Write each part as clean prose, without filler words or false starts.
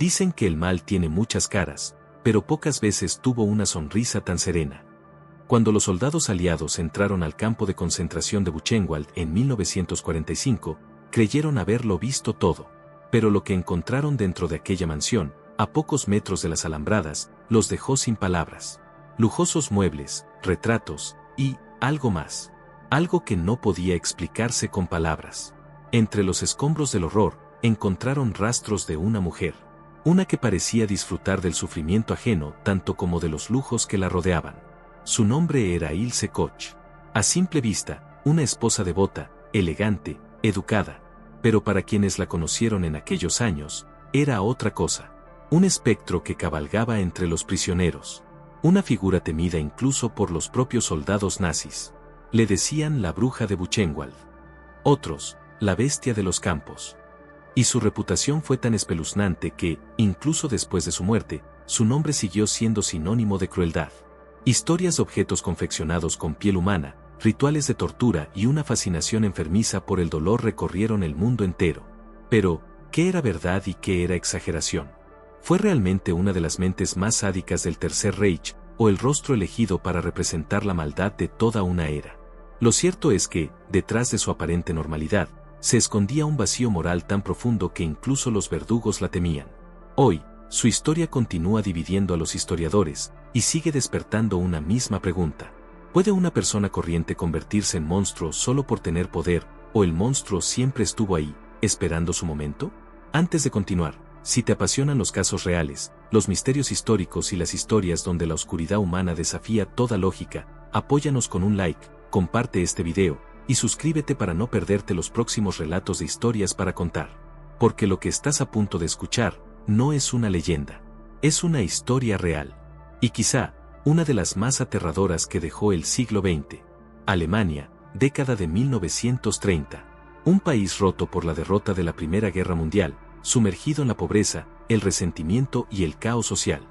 Dicen que el mal tiene muchas caras, pero pocas veces tuvo una sonrisa tan serena. Cuando los soldados aliados entraron al campo de concentración de Buchenwald en 1945, creyeron haberlo visto todo, pero lo que encontraron dentro de aquella mansión, a pocos metros de las alambradas, los dejó sin palabras. Lujosos muebles, retratos, y algo más. Algo que no podía explicarse con palabras. Entre los escombros del horror, encontraron rastros de una mujer. Una que parecía disfrutar del sufrimiento ajeno tanto como de los lujos que la rodeaban. Su nombre era Ilse Koch. A simple vista, una esposa devota, elegante, educada. Pero para quienes la conocieron en aquellos años, era otra cosa. Un espectro que cabalgaba entre los prisioneros. Una figura temida incluso por los propios soldados nazis. Le decían la bruja de Buchenwald. Otros, la bestia de los campos. Y su reputación fue tan espeluznante que, incluso después de su muerte, su nombre siguió siendo sinónimo de crueldad. Historias de objetos confeccionados con piel humana, rituales de tortura y una fascinación enfermiza por el dolor recorrieron el mundo entero. Pero, ¿qué era verdad y qué era exageración? ¿Fue realmente una de las mentes más sádicas del Tercer Reich, o el rostro elegido para representar la maldad de toda una era? Lo cierto es que, detrás de su aparente normalidad, se escondía un vacío moral tan profundo que incluso los verdugos la temían. Hoy, su historia continúa dividiendo a los historiadores, y sigue despertando una misma pregunta. ¿Puede una persona corriente convertirse en monstruo solo por tener poder, o el monstruo siempre estuvo ahí, esperando su momento? Antes de continuar, si te apasionan los casos reales, los misterios históricos y las historias donde la oscuridad humana desafía toda lógica, apóyanos con un like, comparte este video, y suscríbete para no perderte los próximos relatos de historias para contar. Porque lo que estás a punto de escuchar, no es una leyenda. Es una historia real. Y quizá, una de las más aterradoras que dejó el siglo XX. Alemania, década de 1930. Un país roto por la derrota de la Primera Guerra Mundial, sumergido en la pobreza, el resentimiento y el caos social.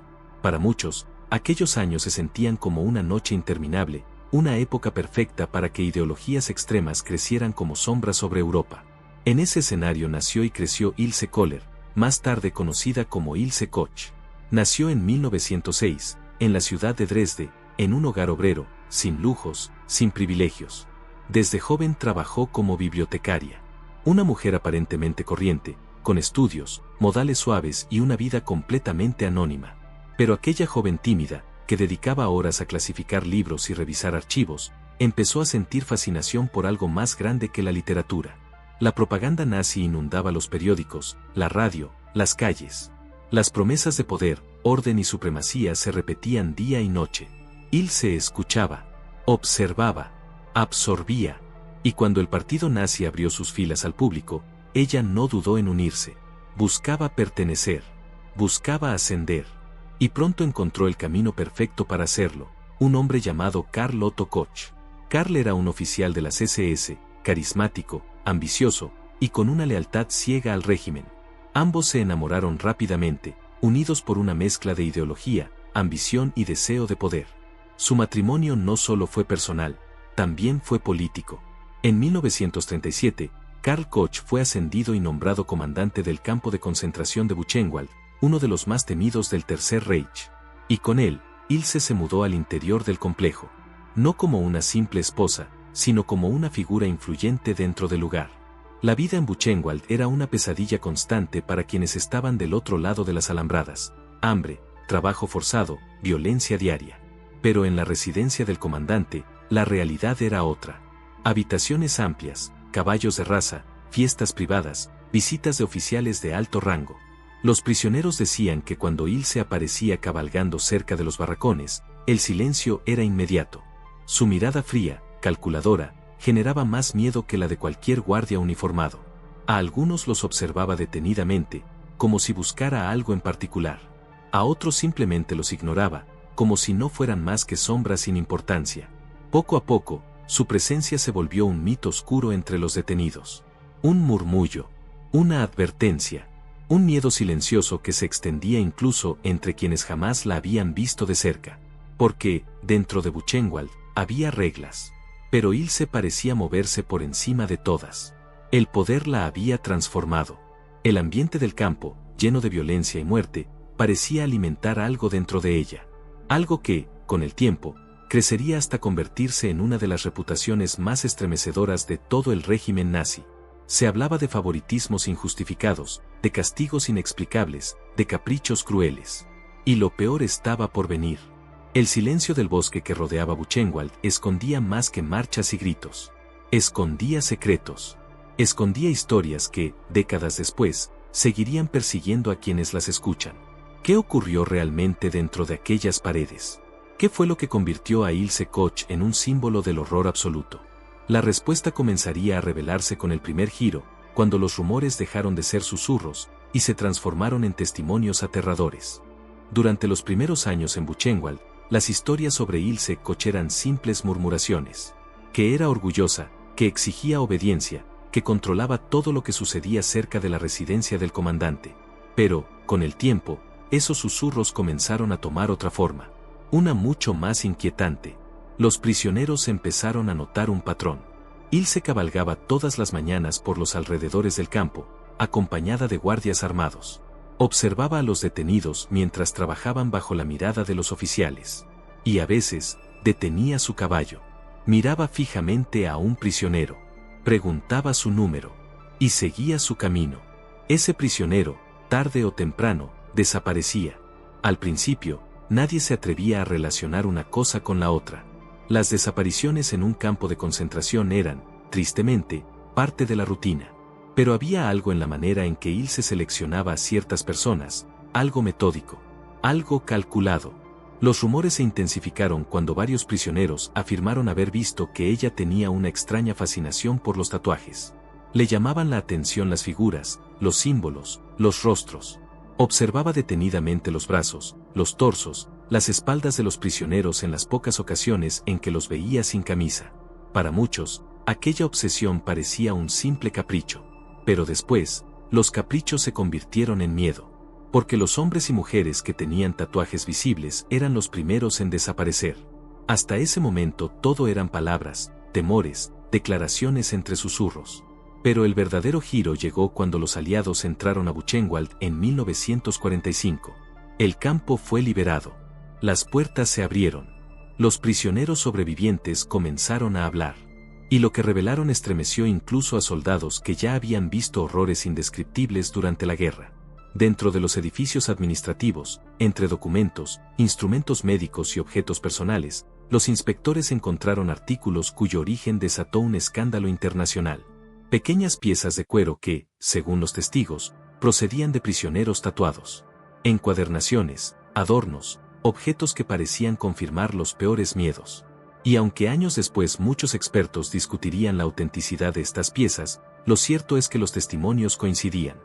Para muchos, aquellos años se sentían como una noche interminable, una época perfecta para que ideologías extremas crecieran como sombras sobre Europa. En ese escenario nació y creció Ilse Kohler, más tarde conocida como Ilse Koch. Nació en 1906, en la ciudad de Dresde, en un hogar obrero, sin lujos, sin privilegios. Desde joven trabajó como bibliotecaria. Una mujer aparentemente corriente, con estudios, modales suaves y una vida completamente anónima. Pero aquella joven tímida, que dedicaba horas a clasificar libros y revisar archivos, empezó a sentir fascinación por algo más grande que la literatura. La propaganda nazi inundaba los periódicos, la radio, las calles. Las promesas de poder, orden y supremacía se repetían día y noche. Ilse escuchaba, observaba, absorbía, y cuando el partido nazi abrió sus filas al público, ella no dudó en unirse. Buscaba pertenecer, buscaba ascender. Y pronto encontró el camino perfecto para hacerlo, un hombre llamado Karl Otto Koch. Karl era un oficial de las SS, carismático, ambicioso, y con una lealtad ciega al régimen. Ambos se enamoraron rápidamente, unidos por una mezcla de ideología, ambición y deseo de poder. Su matrimonio no solo fue personal, también fue político. En 1937, Karl Koch fue ascendido y nombrado comandante del campo de concentración de Buchenwald, uno de los más temidos del Tercer Reich. Y con él, Ilse se mudó al interior del complejo. No como una simple esposa, sino como una figura influyente dentro del lugar. La vida en Buchenwald era una pesadilla constante para quienes estaban del otro lado de las alambradas. Hambre, trabajo forzado, violencia diaria. Pero en la residencia del comandante, la realidad era otra. Habitaciones amplias, caballos de raza, fiestas privadas, visitas de oficiales de alto rango. Los prisioneros decían que cuando Ilse aparecía cabalgando cerca de los barracones, el silencio era inmediato. Su mirada fría, calculadora, generaba más miedo que la de cualquier guardia uniformado. A algunos los observaba detenidamente, como si buscara algo en particular. A otros simplemente los ignoraba, como si no fueran más que sombras sin importancia. Poco a poco, su presencia se volvió un mito oscuro entre los detenidos. Un murmullo, una advertencia. Un miedo silencioso que se extendía incluso entre quienes jamás la habían visto de cerca. Porque, dentro de Buchenwald, había reglas. Pero Ilse parecía moverse por encima de todas. El poder la había transformado. El ambiente del campo, lleno de violencia y muerte, parecía alimentar algo dentro de ella. Algo que, con el tiempo, crecería hasta convertirse en una de las reputaciones más estremecedoras de todo el régimen nazi. Se hablaba de favoritismos injustificados, de castigos inexplicables, de caprichos crueles. Y lo peor estaba por venir. El silencio del bosque que rodeaba Buchenwald escondía más que marchas y gritos. Escondía secretos. Escondía historias que, décadas después, seguirían persiguiendo a quienes las escuchan. ¿Qué ocurrió realmente dentro de aquellas paredes? ¿Qué fue lo que convirtió a Ilse Koch en un símbolo del horror absoluto? La respuesta comenzaría a revelarse con el primer giro, cuando los rumores dejaron de ser susurros y se transformaron en testimonios aterradores. Durante los primeros años en Buchenwald, las historias sobre Ilse Koch eran simples murmuraciones. Que era orgullosa, que exigía obediencia, que controlaba todo lo que sucedía cerca de la residencia del comandante. Pero, con el tiempo, esos susurros comenzaron a tomar otra forma. Una mucho más inquietante. Los prisioneros empezaron a notar un patrón. Ilse cabalgaba todas las mañanas por los alrededores del campo, acompañada de guardias armados. Observaba a los detenidos mientras trabajaban bajo la mirada de los oficiales. Y a veces, detenía su caballo. Miraba fijamente a un prisionero. Preguntaba su número. Y seguía su camino. Ese prisionero, tarde o temprano, desaparecía. Al principio, nadie se atrevía a relacionar una cosa con la otra. Las desapariciones en un campo de concentración eran, tristemente, parte de la rutina. Pero había algo en la manera en que Ilse seleccionaba a ciertas personas, algo metódico, algo calculado. Los rumores se intensificaron cuando varios prisioneros afirmaron haber visto que ella tenía una extraña fascinación por los tatuajes. Le llamaban la atención las figuras, los símbolos, los rostros. Observaba detenidamente los brazos, los torsos, las espaldas de los prisioneros en las pocas ocasiones en que los veía sin camisa. Para muchos, aquella obsesión parecía un simple capricho. Pero después, los caprichos se convirtieron en miedo. Porque los hombres y mujeres que tenían tatuajes visibles eran los primeros en desaparecer. Hasta ese momento todo eran palabras, temores, declaraciones entre susurros. Pero el verdadero giro llegó cuando los aliados entraron a Buchenwald en 1945. El campo fue liberado. Las puertas se abrieron. Los prisioneros sobrevivientes comenzaron a hablar. Y lo que revelaron estremeció incluso a soldados que ya habían visto horrores indescriptibles durante la guerra. Dentro de los edificios administrativos, entre documentos, instrumentos médicos y objetos personales, los inspectores encontraron artículos cuyo origen desató un escándalo internacional. Pequeñas piezas de cuero que, según los testigos, procedían de prisioneros tatuados. Encuadernaciones, adornos, objetos que parecían confirmar los peores miedos. Y aunque años después muchos expertos discutirían la autenticidad de estas piezas, lo cierto es que los testimonios coincidían.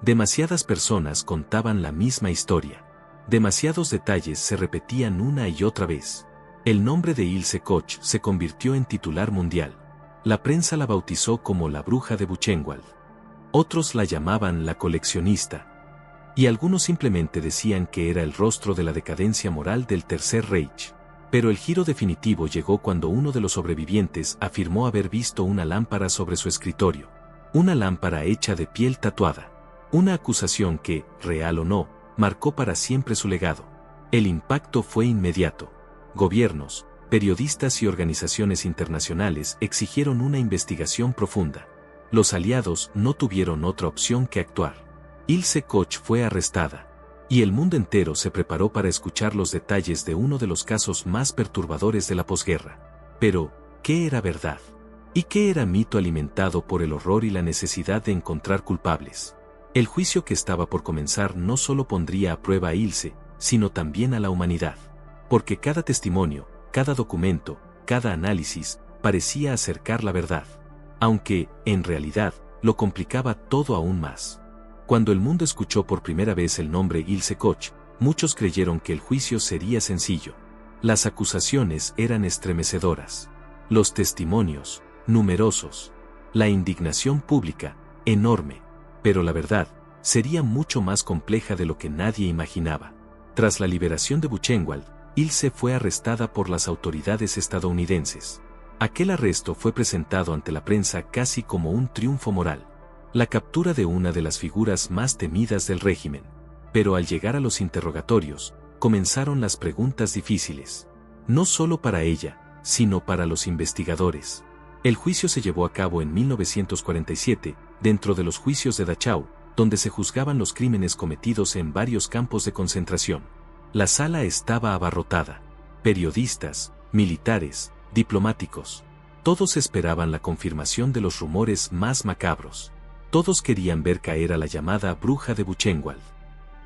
Demasiadas personas contaban la misma historia. Demasiados detalles se repetían una y otra vez. El nombre de Ilse Koch se convirtió en titular mundial. La prensa la bautizó como la bruja de Buchenwald. Otros la llamaban la coleccionista. Y algunos simplemente decían que era el rostro de la decadencia moral del Tercer Reich. Pero el giro definitivo llegó cuando uno de los sobrevivientes afirmó haber visto una lámpara sobre su escritorio. Una lámpara hecha de piel tatuada. Una acusación que, real o no, marcó para siempre su legado. El impacto fue inmediato. Gobiernos, periodistas y organizaciones internacionales exigieron una investigación profunda. Los aliados no tuvieron otra opción que actuar. Ilse Koch fue arrestada. Y el mundo entero se preparó para escuchar los detalles de uno de los casos más perturbadores de la posguerra. Pero, ¿qué era verdad? ¿Y qué era mito alimentado por el horror y la necesidad de encontrar culpables? El juicio que estaba por comenzar no solo pondría a prueba a Ilse, sino también a la humanidad. Porque cada testimonio, cada documento, cada análisis, parecía acercar la verdad. Aunque, en realidad, lo complicaba todo aún más. Cuando el mundo escuchó por primera vez el nombre Ilse Koch, muchos creyeron que el juicio sería sencillo. Las acusaciones eran estremecedoras. Los testimonios, numerosos. La indignación pública, enorme. Pero la verdad, sería mucho más compleja de lo que nadie imaginaba. Tras la liberación de Buchenwald, Ilse fue arrestada por las autoridades estadounidenses. Aquel arresto fue presentado ante la prensa casi como un triunfo moral. la captura de una de las figuras más temidas del régimen. Pero al llegar a los interrogatorios, comenzaron las preguntas difíciles. No solo para ella, sino para los investigadores. El juicio se llevó a cabo en 1947, dentro de los juicios de Dachau, donde se juzgaban los crímenes cometidos en varios campos de concentración. La sala estaba abarrotada. Periodistas, militares, diplomáticos. Todos esperaban la confirmación de los rumores más macabros. Todos querían ver caer a la llamada bruja de Buchenwald.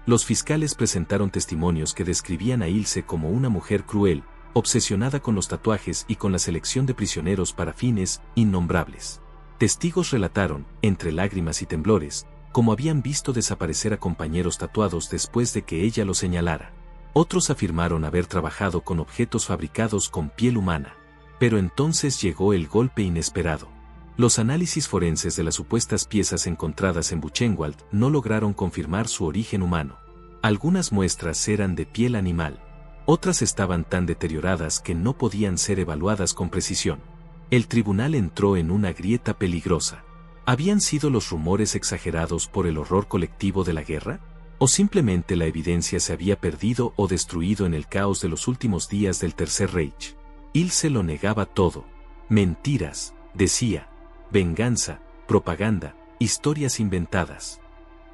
Los fiscales presentaron testimonios que describían a Ilse como una mujer cruel, obsesionada con los tatuajes y con la selección de prisioneros para fines innombrables. Testigos relataron, entre lágrimas y temblores, cómo habían visto desaparecer a compañeros tatuados después de que ella los señalara. Otros afirmaron haber trabajado con objetos fabricados con piel humana. Pero entonces llegó el golpe inesperado. Los análisis forenses de las supuestas piezas encontradas en Buchenwald no lograron confirmar su origen humano. Algunas muestras eran de piel animal. Otras estaban tan deterioradas que no podían ser evaluadas con precisión. El tribunal entró en una grieta peligrosa. ¿Habían sido los rumores exagerados por el horror colectivo de la guerra? ¿O simplemente la evidencia se había perdido o destruido en el caos de los últimos días del Tercer Reich? Ilse lo negaba todo. Mentiras, decía. Venganza, propaganda, historias inventadas.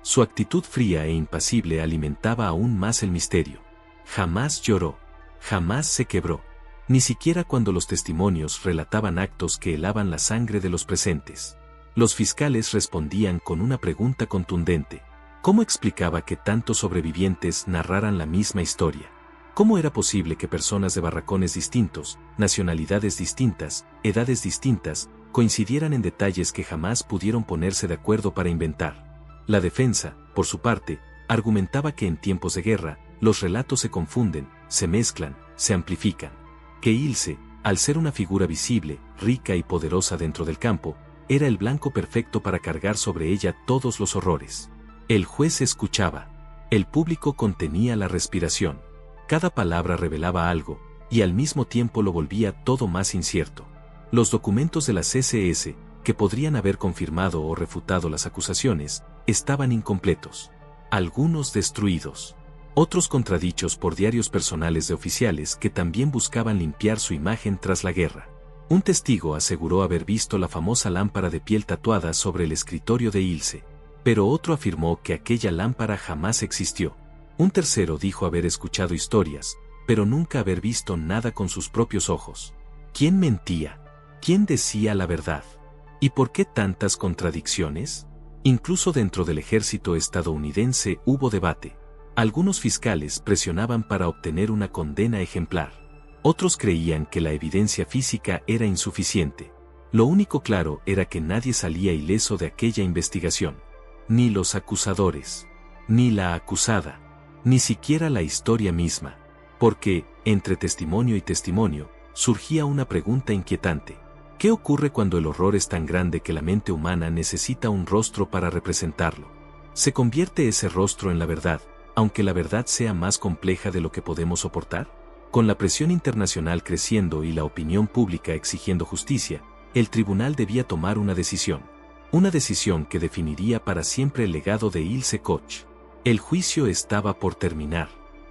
Su actitud fría e impasible alimentaba aún más el misterio. Jamás lloró, jamás se quebró, ni siquiera cuando los testimonios relataban actos que helaban la sangre de los presentes. Los fiscales respondían con una pregunta contundente. ¿Cómo explicaba que tantos sobrevivientes narraran la misma historia? ¿Cómo era posible que personas de barracones distintos, nacionalidades distintas, edades distintas, coincidieran en detalles que jamás pudieron ponerse de acuerdo para inventar? La defensa, por su parte, argumentaba que en tiempos de guerra, los relatos se confunden, se mezclan, se amplifican. Que Ilse, al ser una figura visible, rica y poderosa dentro del campo, era el blanco perfecto para cargar sobre ella todos los horrores. El juez escuchaba. El público contenía la respiración. Cada palabra revelaba algo, y al mismo tiempo lo volvía todo más incierto. Los documentos de las SS, que podrían haber confirmado o refutado las acusaciones, estaban incompletos. Algunos destruidos. Otros contradichos por diarios personales de oficiales que también buscaban limpiar su imagen tras la guerra. Un testigo aseguró haber visto la famosa lámpara de piel tatuada sobre el escritorio de Ilse, pero otro afirmó que aquella lámpara jamás existió. Un tercero dijo haber escuchado historias, pero nunca haber visto nada con sus propios ojos. ¿Quién mentía? ¿Quién decía la verdad? ¿Y por qué tantas contradicciones? Incluso dentro del ejército estadounidense hubo debate. Algunos fiscales presionaban para obtener una condena ejemplar. Otros creían que la evidencia física era insuficiente. Lo único claro era que nadie salía ileso de aquella investigación. Ni los acusadores, ni la acusada, ni siquiera la historia misma. Porque, entre testimonio y testimonio, surgía una pregunta inquietante. ¿Qué ocurre cuando el horror es tan grande que la mente humana necesita un rostro para representarlo? ¿Se convierte ese rostro en la verdad, aunque la verdad sea más compleja de lo que podemos soportar? Con la presión internacional creciendo y la opinión pública exigiendo justicia, el tribunal debía tomar una decisión. Una decisión que definiría para siempre el legado de Ilse Koch. El juicio estaba por terminar,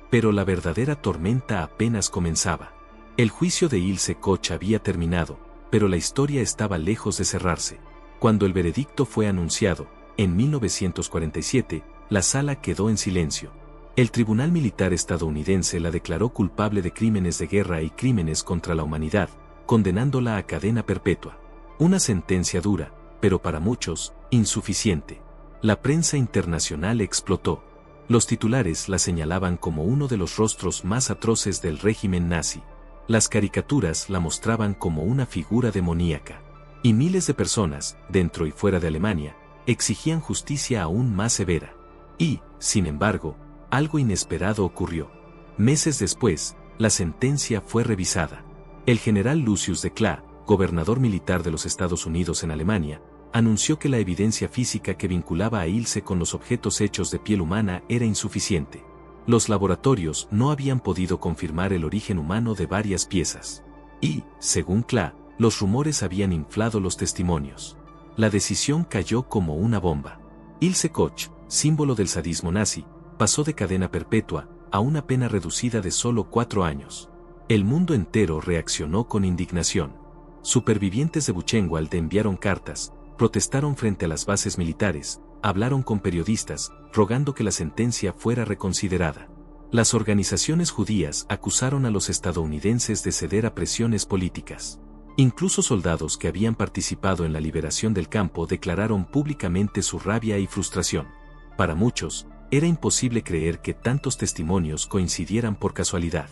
pero la verdadera tormenta apenas comenzaba. El juicio de Ilse Koch había terminado, pero la historia estaba lejos de cerrarse. Cuando el veredicto fue anunciado, en 1947, la sala quedó en silencio. El Tribunal Militar estadounidense la declaró culpable de crímenes de guerra y crímenes contra la humanidad, condenándola a cadena perpetua. Una sentencia dura, pero para muchos, insuficiente. La prensa internacional explotó. Los titulares la señalaban como uno de los rostros más atroces del régimen nazi. Las caricaturas la mostraban como una figura demoníaca. Y miles de personas, dentro y fuera de Alemania, exigían justicia aún más severa. Y, sin embargo, algo inesperado ocurrió. Meses después, la sentencia fue revisada. El general Lucius de Cla, gobernador militar de los Estados Unidos en Alemania, anunció que la evidencia física que vinculaba a Ilse con los objetos hechos de piel humana era insuficiente. Los laboratorios no habían podido confirmar el origen humano de varias piezas. Y, según Cla, los rumores habían inflado los testimonios. La decisión cayó como una bomba. Ilse Koch, símbolo del sadismo nazi, pasó de cadena perpetua a una pena reducida de solo 4 años. El mundo entero reaccionó con indignación. Supervivientes de Buchenwald enviaron cartas, protestaron frente a las bases militares, hablaron con periodistas, rogando que la sentencia fuera reconsiderada. Las organizaciones judías acusaron a los estadounidenses de ceder a presiones políticas. Incluso soldados que habían participado en la liberación del campo declararon públicamente su rabia y frustración. Para muchos, era imposible creer que tantos testimonios coincidieran por casualidad.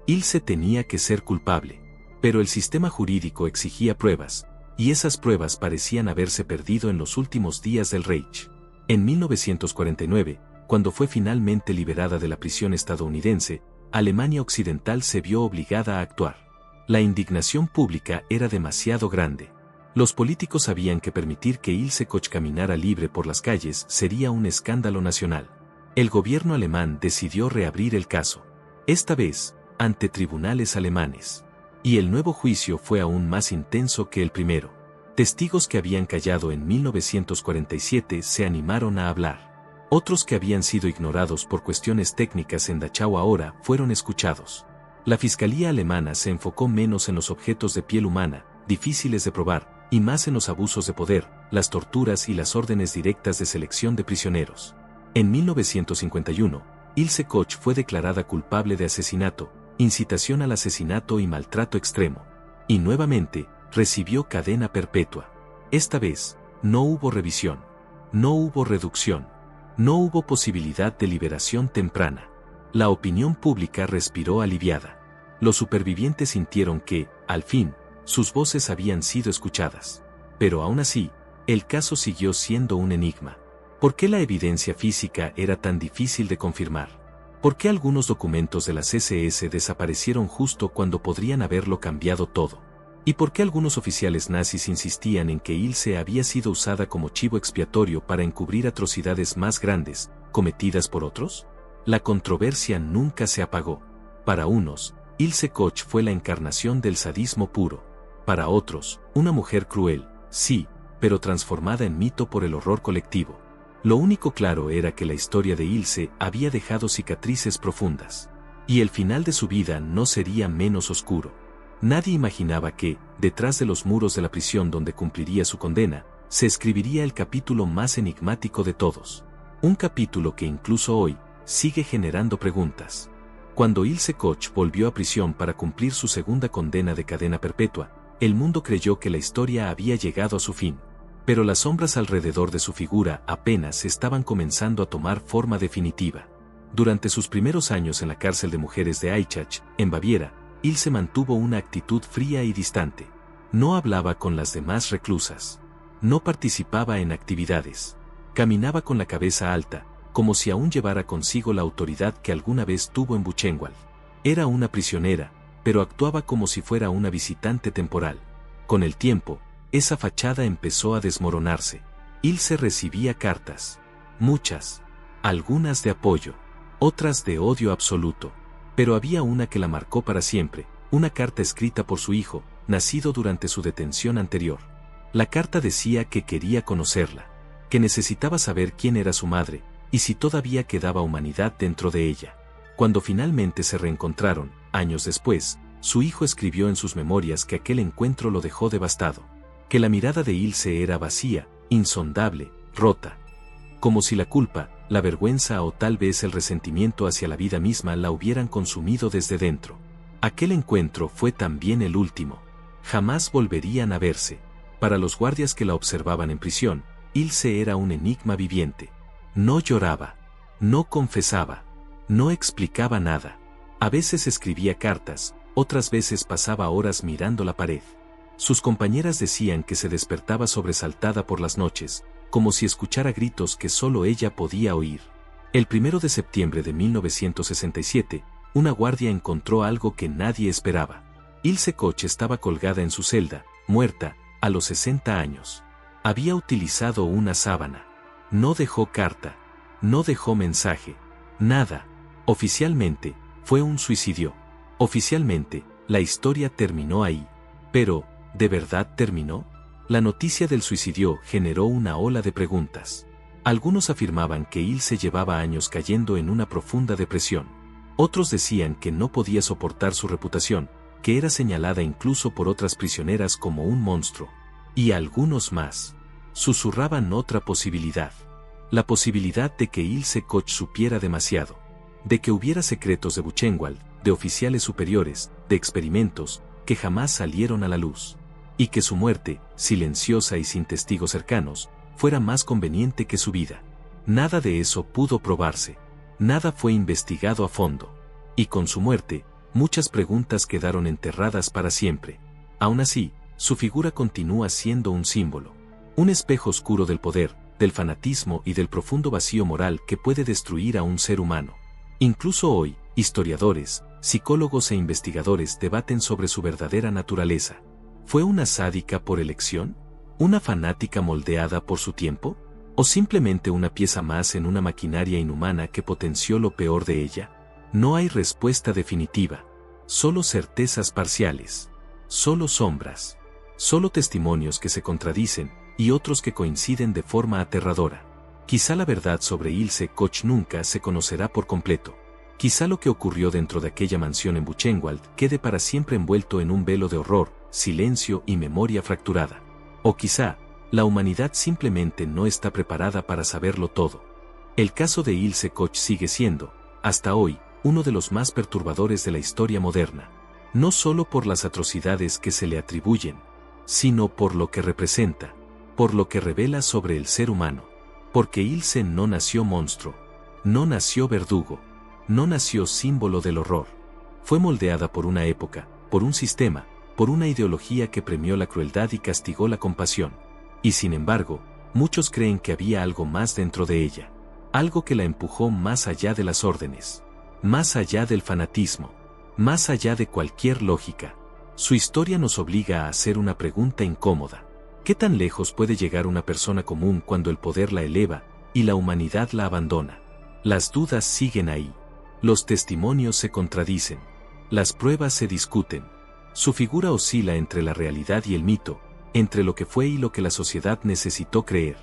Ilse tenía que ser culpable, pero el sistema jurídico exigía pruebas, y esas pruebas parecían haberse perdido en los últimos días del Reich. En 1949, cuando fue finalmente liberada de la prisión estadounidense, Alemania Occidental se vio obligada a actuar. La indignación pública era demasiado grande. Los políticos sabían que permitir que Ilse Koch caminara libre por las calles sería un escándalo nacional. El gobierno alemán decidió reabrir el caso. Esta vez, ante tribunales alemanes. Y el nuevo juicio fue aún más intenso que el primero. Testigos que habían callado en 1947 se animaron a hablar. Otros que habían sido ignorados por cuestiones técnicas en Dachau ahora fueron escuchados. La fiscalía alemana se enfocó menos en los objetos de piel humana, difíciles de probar, y más en los abusos de poder, las torturas y las órdenes directas de selección de prisioneros. En 1951, Ilse Koch fue declarada culpable de asesinato, incitación al asesinato y maltrato extremo. Y nuevamente, recibió cadena perpetua. Esta vez, no hubo revisión. No hubo reducción. No hubo posibilidad de liberación temprana. La opinión pública respiró aliviada. Los supervivientes sintieron que, al fin, sus voces habían sido escuchadas. Pero aún así, el caso siguió siendo un enigma. ¿Por qué la evidencia física era tan difícil de confirmar? ¿Por qué algunos documentos de las SS desaparecieron justo cuando podrían haberlo cambiado todo? ¿Y por qué algunos oficiales nazis insistían en que Ilse había sido usada como chivo expiatorio para encubrir atrocidades más grandes, cometidas por otros? La controversia nunca se apagó. Para unos, Ilse Koch fue la encarnación del sadismo puro. Para otros, una mujer cruel, sí, pero transformada en mito por el horror colectivo. Lo único claro era que la historia de Ilse había dejado cicatrices profundas. Y el final de su vida no sería menos oscuro. Nadie imaginaba que, detrás de los muros de la prisión donde cumpliría su condena, se escribiría el capítulo más enigmático de todos. Un capítulo que incluso hoy, sigue generando preguntas. Cuando Ilse Koch volvió a prisión para cumplir su segunda condena de cadena perpetua, el mundo creyó que la historia había llegado a su fin. Pero las sombras alrededor de su figura apenas estaban comenzando a tomar forma definitiva. Durante sus primeros años en la cárcel de mujeres de Eichach, en Baviera, Ilse mantuvo una actitud fría y distante. No hablaba con las demás reclusas. No participaba en actividades. Caminaba con la cabeza alta, como si aún llevara consigo la autoridad que alguna vez tuvo en Buchenwald. Era una prisionera, pero actuaba como si fuera una visitante temporal. Con el tiempo, esa fachada empezó a desmoronarse. Ilse recibía cartas. Muchas. Algunas de apoyo. Otras de odio absoluto. Pero había una que la marcó para siempre, una carta escrita por su hijo, nacido durante su detención anterior. La carta decía que quería conocerla, que necesitaba saber quién era su madre, y si todavía quedaba humanidad dentro de ella. Cuando finalmente se reencontraron, años después, su hijo escribió en sus memorias que aquel encuentro lo dejó devastado. Que la mirada de Ilse era vacía, insondable, rota. Como si la culpa, la vergüenza o tal vez el resentimiento hacia la vida misma la hubieran consumido desde dentro. Aquel encuentro fue también el último. Jamás volverían a verse. Para los guardias que la observaban en prisión, Ilse era un enigma viviente. No lloraba. No confesaba. No explicaba nada. A veces escribía cartas, otras veces pasaba horas mirando la pared. Sus compañeras decían que se despertaba sobresaltada por las noches, como si escuchara gritos que solo ella podía oír. El 1 de septiembre de 1967, una guardia encontró algo que nadie esperaba. Ilse Koch estaba colgada en su celda, muerta, a los 60 años. Había utilizado una sábana. No dejó carta. No dejó mensaje. Nada. Oficialmente, fue un suicidio. Oficialmente, la historia terminó ahí. Pero, ¿de verdad terminó? La noticia del suicidio generó una ola de preguntas. Algunos afirmaban que Ilse llevaba años cayendo en una profunda depresión. Otros decían que no podía soportar su reputación, que era señalada incluso por otras prisioneras como un monstruo. Y algunos más susurraban otra posibilidad. La posibilidad de que Ilse Koch supiera demasiado. De que hubiera secretos de Buchenwald, de oficiales superiores, de experimentos, que jamás salieron a la luz. Y que su muerte, silenciosa y sin testigos cercanos, fuera más conveniente que su vida. Nada de eso pudo probarse. Nada fue investigado a fondo. Y con su muerte, muchas preguntas quedaron enterradas para siempre. Aún así, su figura continúa siendo un símbolo. Un espejo oscuro del poder, del fanatismo y del profundo vacío moral que puede destruir a un ser humano. Incluso hoy, historiadores, psicólogos e investigadores debaten sobre su verdadera naturaleza. ¿Fue una sádica por elección? ¿Una fanática moldeada por su tiempo? ¿O simplemente una pieza más en una maquinaria inhumana que potenció lo peor de ella? No hay respuesta definitiva. Solo certezas parciales. Solo sombras. Solo testimonios que se contradicen y otros que coinciden de forma aterradora. Quizá la verdad sobre Ilse Koch nunca se conocerá por completo. Quizá lo que ocurrió dentro de aquella mansión en Buchenwald quede para siempre envuelto en un velo de horror, silencio y memoria fracturada. O quizá, la humanidad simplemente no está preparada para saberlo todo. El caso de Ilse Koch sigue siendo, hasta hoy, uno de los más perturbadores de la historia moderna. No solo por las atrocidades que se le atribuyen, sino por lo que representa, por lo que revela sobre el ser humano. Porque Ilse no nació monstruo, no nació verdugo, no nació símbolo del horror. Fue moldeada por una época, por un sistema, por una ideología que premió la crueldad y castigó la compasión. Y sin embargo, muchos creen que había algo más dentro de ella. Algo que la empujó más allá de las órdenes. Más allá del fanatismo. Más allá de cualquier lógica. Su historia nos obliga a hacer una pregunta incómoda. ¿Qué tan lejos puede llegar una persona común cuando el poder la eleva y la humanidad la abandona? Las dudas siguen ahí. Los testimonios se contradicen. Las pruebas se discuten. Su figura oscila entre la realidad y el mito, entre lo que fue y lo que la sociedad necesitó creer.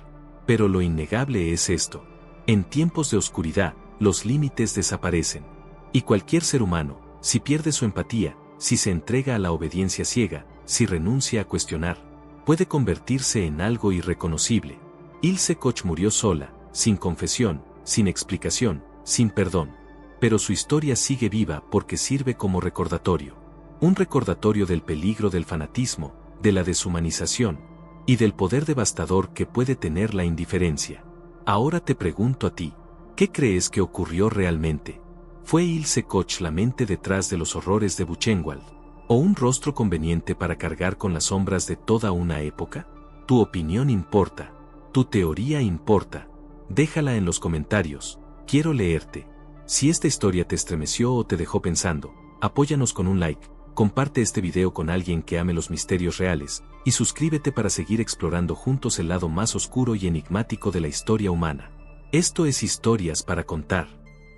Pero lo innegable es esto. En tiempos de oscuridad, los límites desaparecen. Y cualquier ser humano, si pierde su empatía, si se entrega a la obediencia ciega, si renuncia a cuestionar, puede convertirse en algo irreconocible. Ilse Koch murió sola, sin confesión, sin explicación, sin perdón. Pero su historia sigue viva porque sirve como recordatorio. Un recordatorio del peligro del fanatismo, de la deshumanización, y del poder devastador que puede tener la indiferencia. Ahora te pregunto a ti, ¿qué crees que ocurrió realmente? ¿Fue Ilse Koch la mente detrás de los horrores de Buchenwald? ¿O un rostro conveniente para cargar con las sombras de toda una época? Tu opinión importa. Tu teoría importa. Déjala en los comentarios. Quiero leerte. Si esta historia te estremeció o te dejó pensando, apóyanos con un like, comparte este video con alguien que ame los misterios reales, y suscríbete para seguir explorando juntos el lado más oscuro y enigmático de la historia humana. Esto es Historias para Contar.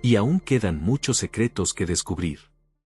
Y aún quedan muchos secretos que descubrir.